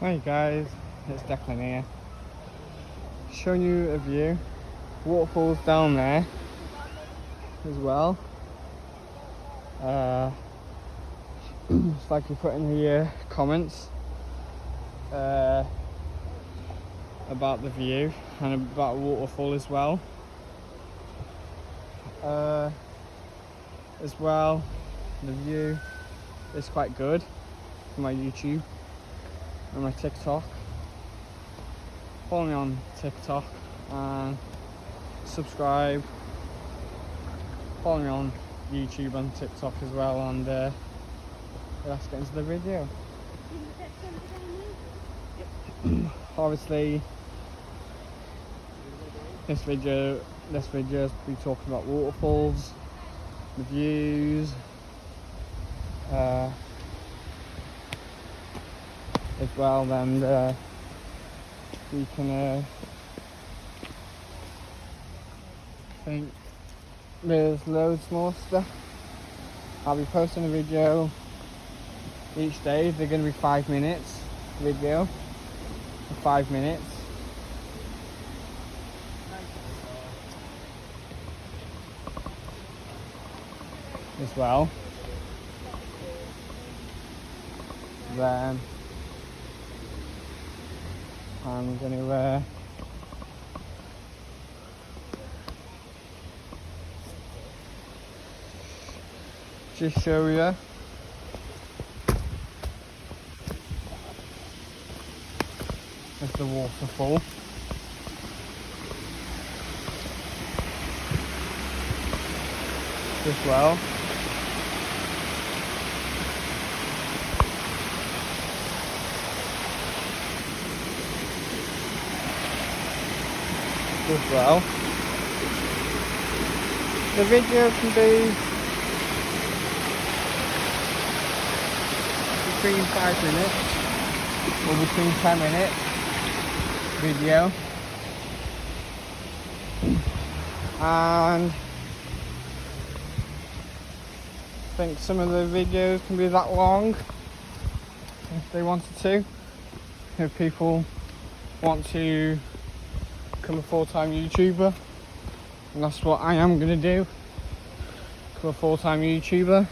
Hi guys, it's Declan here, showing you a view. Waterfalls down there as well. It's like you put in the comments about the view and about waterfall as well. The view is quite good for my YouTube and my TikTok. Follow me on TikTok and subscribe. Follow me on YouTube and TikTok as well, and let's get into the video. Obviously this video will be talking about waterfalls, the views, as well. Then we can think there's loads more stuff. I'll be posting a video each day. They're going to be 5 minutes video for 5 minutes. As well. Then I'm going to just show you there's the waterfall. As well. As well. The video can be between 5 minutes or between 10 minutes video, and I think some of the videos can be that long if they wanted to, if people want to become a full-time YouTuber, and that's what I am going to do, become a full-time YouTuber.